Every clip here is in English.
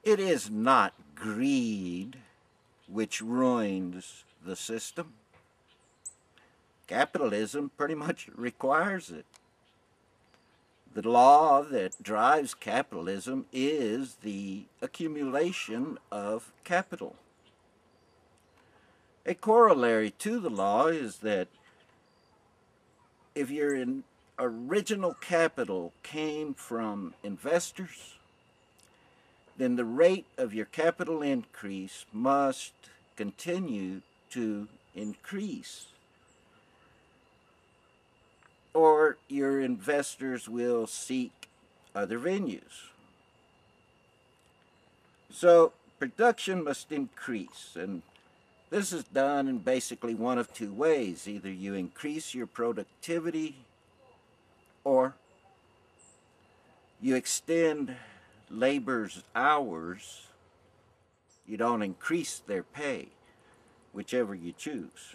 It is not greed which ruins the system. Capitalism pretty much requires it. The law that drives capitalism is the accumulation of capital. A corollary to the law is that if your original capital came from investors, then the rate of your capital increase must continue to increase, or your investors will seek other venues. So production must increase, and this is done in basically one of two ways. Either you increase your productivity, or you extend labor's hours. You don't increase their pay, whichever you choose.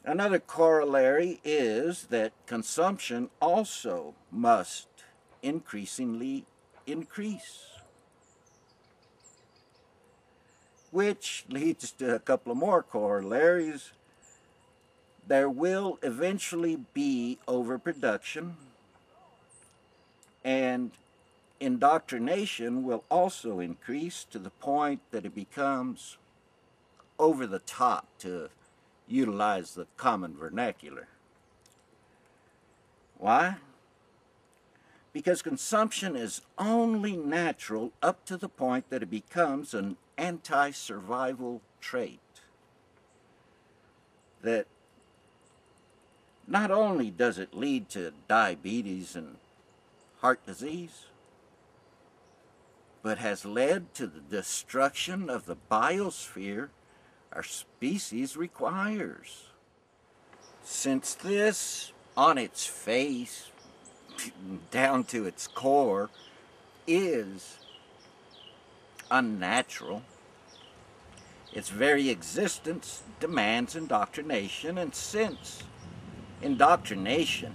Another corollary is that consumption also must increasingly increase, which leads to a couple of more corollaries. There will eventually be overproduction, and indoctrination will also increase to the point that it becomes over the top, to utilize the common vernacular. Why? Because consumption is only natural up to the point that it becomes an anti-survival trait. That not only does it lead to diabetes and heart disease, but has led to the destruction of the biosphere our species requires. Since this, on its face, down to its core, is unnatural, its very existence demands indoctrination, and since indoctrination,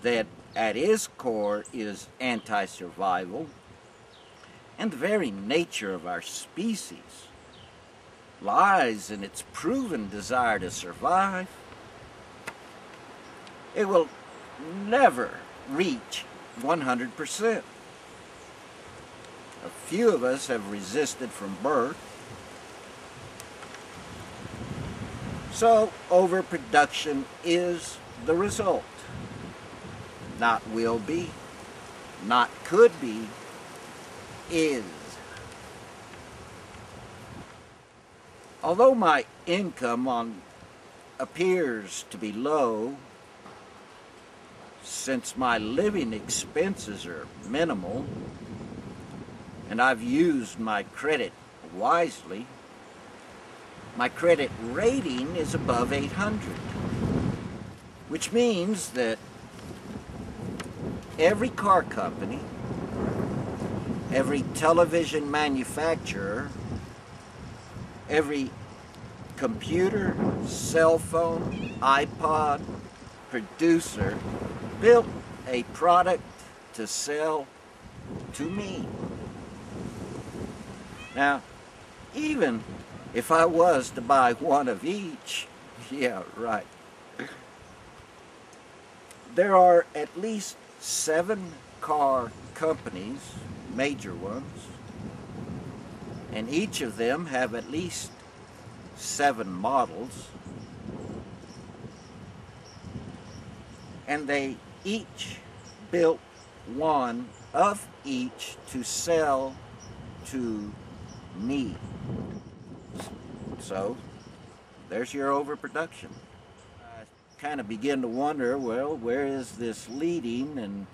that at its core is anti-survival, and the very nature of our species lies in its proven desire to survive, it will never reach 100%. A few of us have resisted from birth. So overproduction is the result. Not will be, not could be, is. Although my income appears to be low, since my living expenses are minimal, and I've used my credit wisely, my credit rating is above 800, which means that every car company, every television manufacturer, every computer, cell phone, iPod producer built a product to sell to me. Now, even if I was to buy one of each, yeah, right, there are at least 7 car companies, major ones, and each of them have at least 7 models, and they each built one of each to sell to me. So there's your overproduction. I kind of begin to wonder, well, where is this leading? And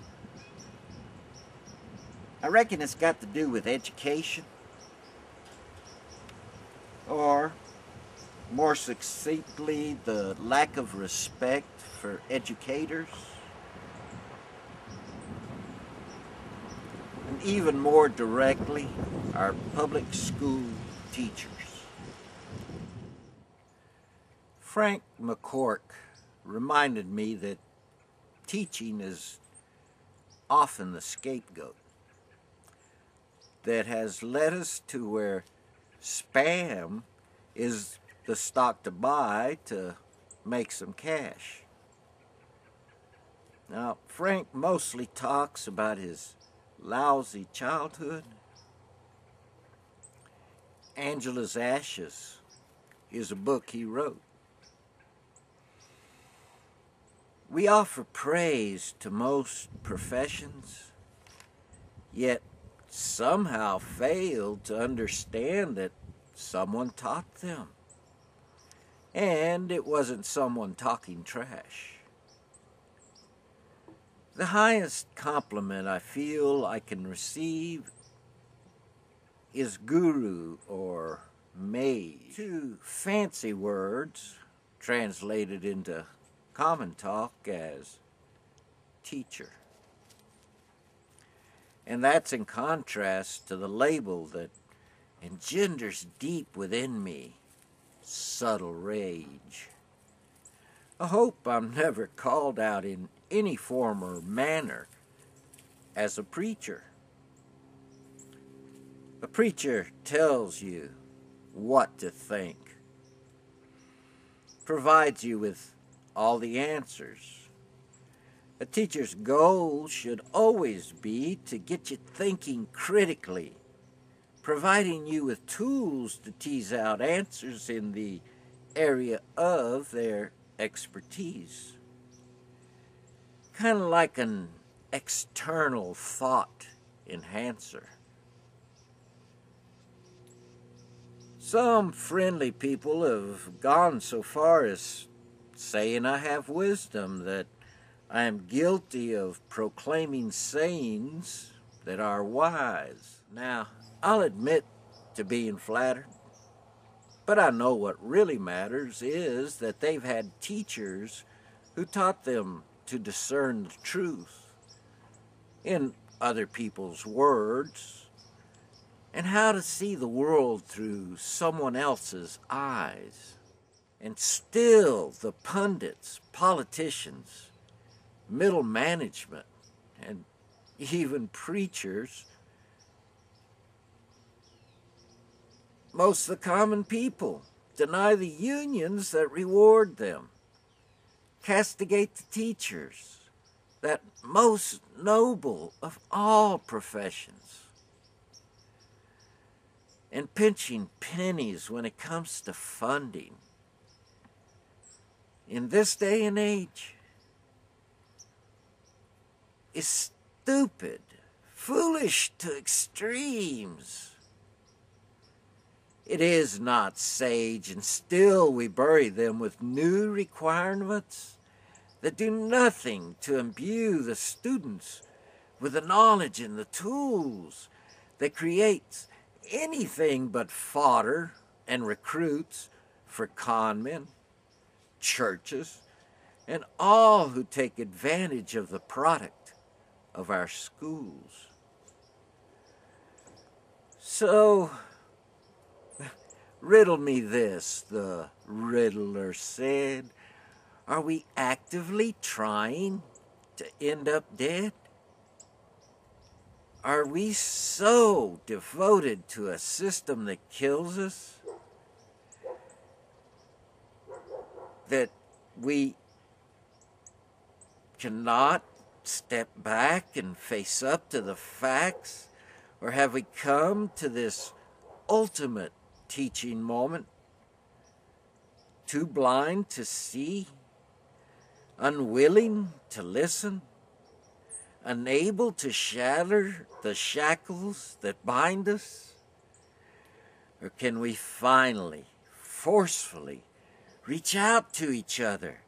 I reckon it's got to do with education, or more succinctly, the lack of respect for educators, and even more directly, our public school teachers. Frank McCourt reminded me that teaching is often the scapegoat. that has led us to where spam is the stock to buy to make some cash. Now, Frank mostly talks about his lousy childhood. Angela's Ashes is a book he wrote. We offer praise to most professions, yet somehow fail to understand that someone taught them. And it wasn't someone talking trash. The highest compliment I feel I can receive is guru or mage. Two fancy words translated into common talk as teacher. And that's in contrast to the label that engenders deep within me subtle rage. I hope I'm never called out in any form or manner as a preacher. A preacher tells you what to think, provides you with all the answers. A teacher's goal should always be to get you thinking critically, providing you with tools to tease out answers in the area of their expertise. Kind of like an external thought enhancer. Some friendly people have gone so far as saying I have wisdom, that I am guilty of proclaiming sayings that are wise. Now, I'll admit to being flattered, but I know what really matters is that they've had teachers who taught them to discern the truth in other people's words, and how to see the world through someone else's eyes. And still the pundits, politicians, middle management, and even preachers, most of the common people, deny the unions that reward them, castigate the teachers, that most noble of all professions, and pinching pennies when it comes to funding. In this day and age, is stupid, foolish to extremes. It is not sage, and still we bury them with new requirements that do nothing to imbue the students with the knowledge and the tools that creates anything but fodder and recruits for conmen, churches, and all who take advantage of the product of our schools. So, riddle me this, the riddler said. Are we actively trying to end up dead? Are we so devoted to a system that kills us that we cannot step back and face up to the facts? Or have we come to this ultimate teaching moment, too blind to see, unwilling to listen, unable to shatter the shackles that bind us? Or can we finally, forcefully reach out to each other,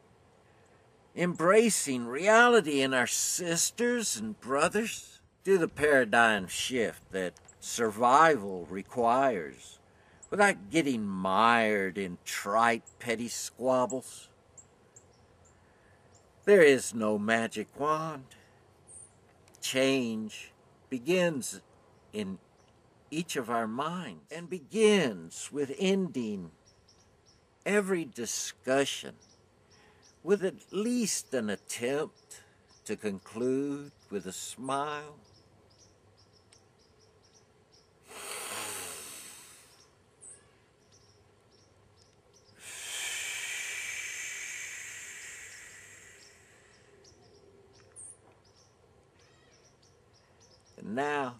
embracing reality in our sisters and brothers? Do the paradigm shift that survival requires without getting mired in trite, petty squabbles. There is no magic wand. Change begins in each of our minds and begins with ending every discussion with at least an attempt to conclude with a smile. Now,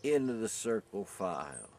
into the circle file.